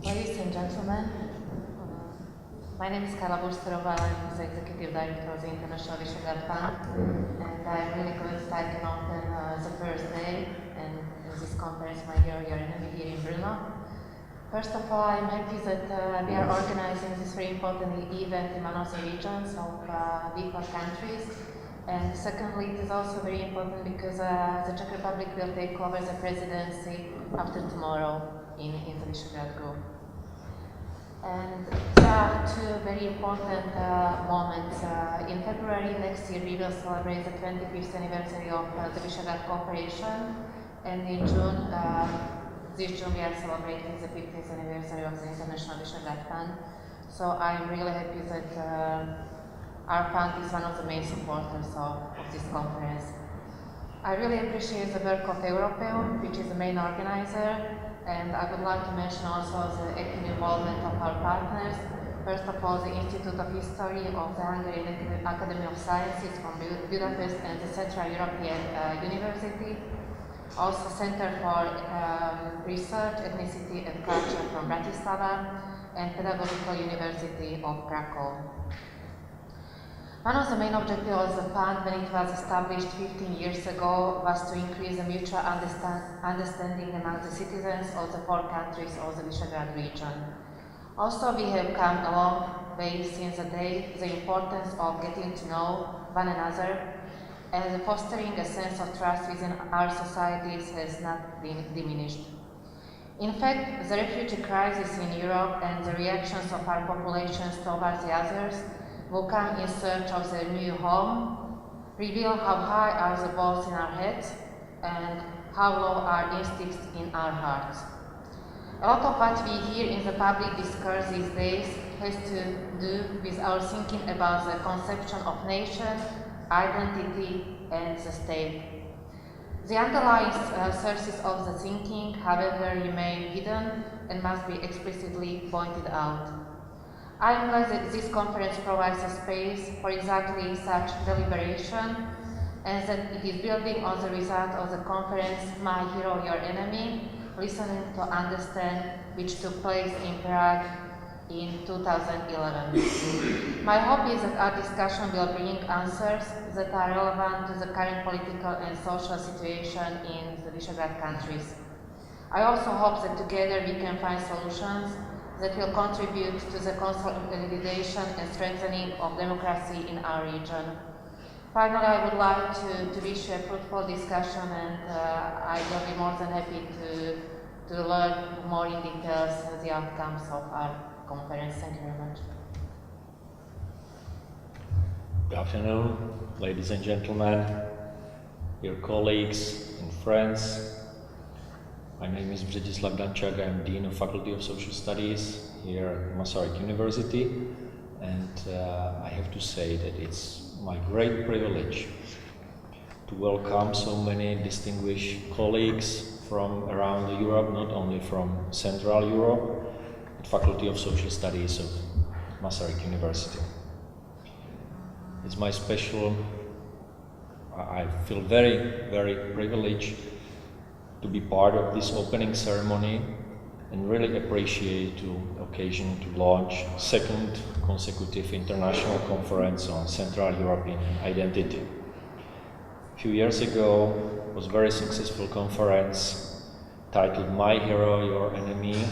Ladies and gentlemen, my name is Karla Wursterová. I'm the Executive Director of the International Visegrad Fund, and I'm really glad that I can open the first day and this conference, My Hero, Your Enemy, here in Brno. First of all, I'm happy that we are organizing this very important event in one of the regions of V4 countries. And secondly, it is also very important because the Czech Republic will take over the presidency after tomorrow in the Visegrad group. And there are two very important moments. In February next year, we will celebrate the 25th anniversary of the Visegrad cooperation, and in June, this June we are celebrating the 50th anniversary of the International Visegrad Fund. So I'm really happy that our fund is one of the main supporters of this conference. I really appreciate the work of EUROPEUM, which is the main organizer, and I would like to mention also the active involvement of our partners. First of all, the Institute of History of the Hungarian Academy of Sciences from Budapest and the Central European University. Also Center for Research, Ethnicity and Culture from Bratislava, and Pedagogical University of Krakow. One of the main objectives of the fund when it was established 15 years ago was to increase the mutual understanding among the citizens of the four countries of the Visegrad region. Also, we have come a long way since the day the importance of getting to know one another and fostering a sense of trust within our societies has not been diminished. In fact, the refugee crisis in Europe and the reactions of our populations towards the others who come in search of their new home reveal how high are the walls in our heads and how low are instincts in our hearts. A lot of what we hear in the public discourse these days has to do with our thinking about the conception of nation, identity, and the state. The underlying sources of the thinking, however, remain hidden and must be explicitly pointed out. I am glad that this conference provides a space for exactly such deliberation and that it is building on the result of the conference My Hero, Your Enemy, Listening to Understand, which took place in Prague in 2011. My hope is that our discussion will bring answers that are relevant to the current political and social situation in the Visegrad countries. I also hope that together we can find solutions that will contribute to the consolidation and strengthening of democracy in our region. Finally, I would like to wish you a fruitful discussion, and I will be more than happy to learn more in details the outcomes of our conference. Thank you very much. Good afternoon, ladies and gentlemen, dear colleagues and friends. My name is Břetislav Dančák. I'm Dean of Faculty of Social Studies here at Masaryk University, and I have to say that it's my great privilege to welcome so many distinguished colleagues from around Europe, not only from Central Europe, at Faculty of Social Studies of Masaryk University. It's my special, I feel very, very privileged to be part of this opening ceremony and really appreciate the occasion to launch second consecutive international conference on Central European identity. A few years ago was a very successful conference titled My Hero, Your Enemy,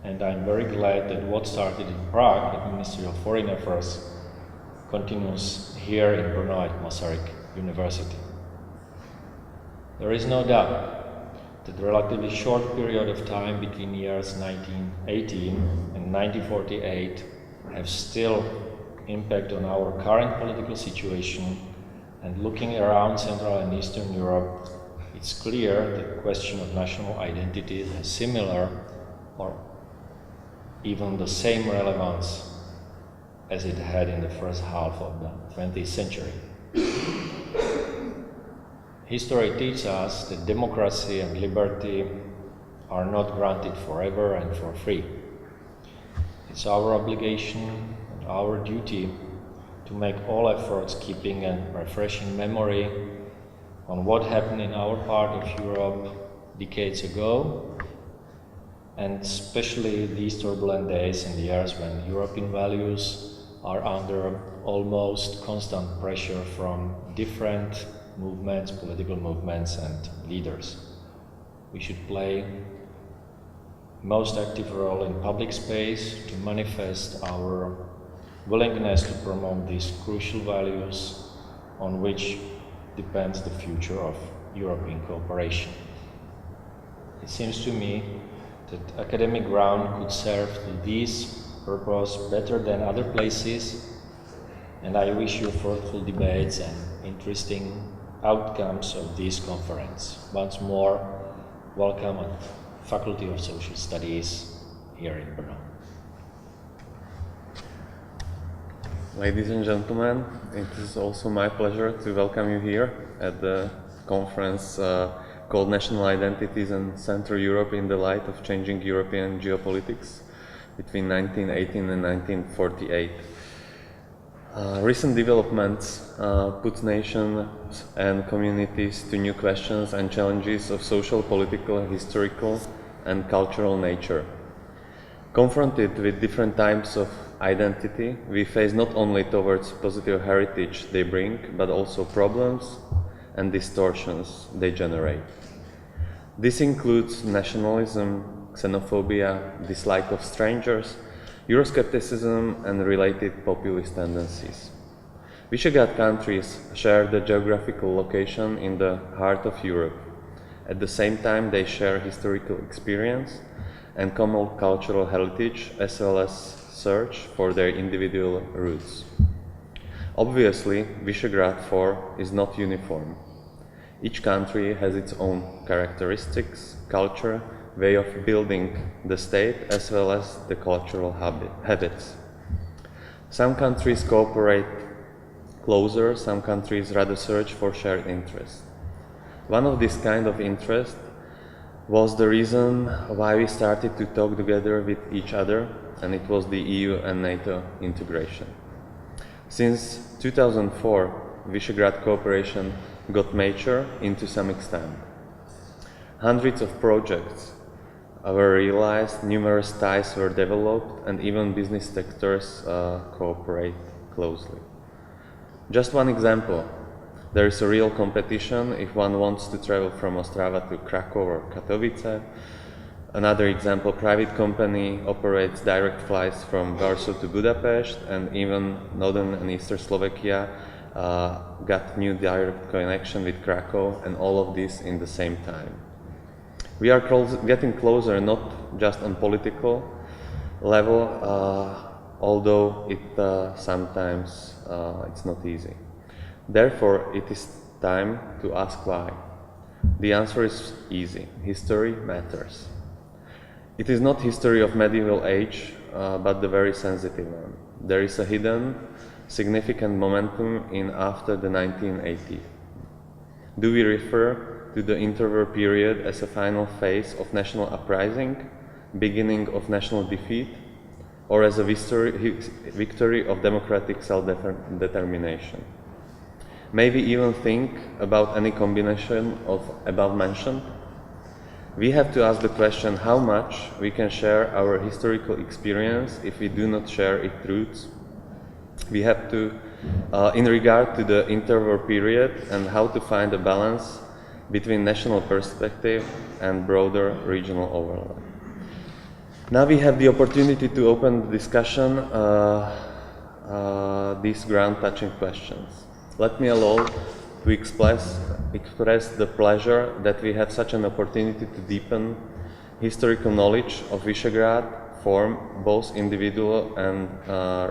and I'm very glad that what started in Prague at the Ministry of Foreign Affairs continues here in Brno at Masaryk University. There is no doubt that the relatively short period of time between years 1918 and 1948 have still impact on our current political situation, and looking around Central and Eastern Europe, it's clear that the question of national identity has similar or even the same relevance as it had in the first half of the 20th century. History teaches us that democracy and liberty are not granted forever and for free. It's our obligation and our duty to make all efforts keeping and refreshing memory on what happened in our part of Europe decades ago and especially these turbulent days and years when European values are under almost constant pressure from different movements, political movements and leaders. We should play most active role in public space to manifest our willingness to promote these crucial values on which depends the future of European cooperation. It seems to me that academic ground could serve to this purpose better than other places, and I wish you fruitful debates and interesting outcomes of this conference. Once more, welcome at Faculty of Social Studies here in Brno. Ladies and gentlemen, it is also my pleasure to welcome you here at the conference called National Identities and Central Europe in the Light of Changing European Geopolitics between 1918 and 1948. Recent developments put nations and communities to new questions and challenges of social, political, historical and cultural nature. Confronted with different types of identity, we face not only towards positive heritage they bring, but also problems and distortions they generate. This includes nationalism, xenophobia, dislike of strangers, Euroscepticism and related populist tendencies. Visegrad countries share the geographical location in the heart of Europe. At the same time, they share historical experience and common cultural heritage, as well as search for their individual roots. Obviously, Visegrad 4 is not uniform. Each country has its own characteristics, culture, way of building the state, as well as the cultural habits. Some countries cooperate closer, some countries rather search for shared interests. One of this kind of interest was the reason why we started to talk together with each other, and it was the EU and NATO integration. Since 2004, Visegrad cooperation got mature into some extent. Hundreds of projects were realized, numerous ties were developed, and even business sectors cooperate closely. Just one example. There is a real competition if one wants to travel from Ostrava to Krakow or Katowice. Another example, private company operates direct flights from Warsaw to Budapest, and even northern and eastern Slovakia got new direct connection with Krakow, and all of this in the same time. We are getting closer, not just on political level, although it sometimes it's not easy. Therefore, it is time to ask why. The answer is easy. History matters. It is not history of medieval age, but the very sensitive one. There is a hidden, significant momentum in after the 1980s. Do we refer to the interwar period as a final phase of national uprising, beginning of national defeat, or as a victory of democratic self-determination? Maybe even think about any combination of above mentioned. We have to ask the question how much we can share our historical experience if we do not share its roots. We have to, in regard to the interwar period, and how to find a balance between national perspective and broader regional overlap. Now we have the opportunity to open the discussion these ground-touching questions. Let me allow to express the pleasure that we have such an opportunity to deepen historical knowledge of Visegrad from both individual and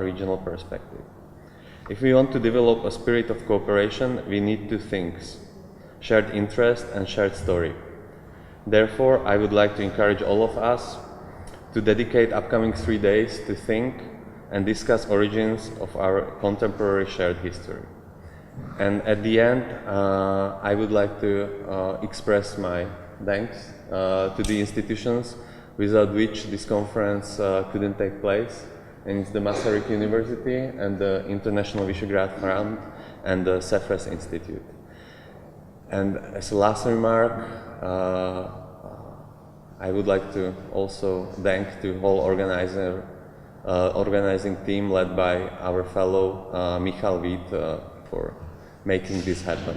regional perspective. If we want to develop a spirit of cooperation, we need two things: shared interest and shared story. Therefore, I would like to encourage all of us to dedicate upcoming 3 days to think and discuss origins of our contemporary shared history. And at the end, I would like to express my thanks to the institutions without which this conference couldn't take place. And it's the Masaryk University and the International Visegrad Fund and the CEFRES Institute. And as a last remark, I would like to also thank the whole organizing team led by our fellow Michal Vít for making this happen.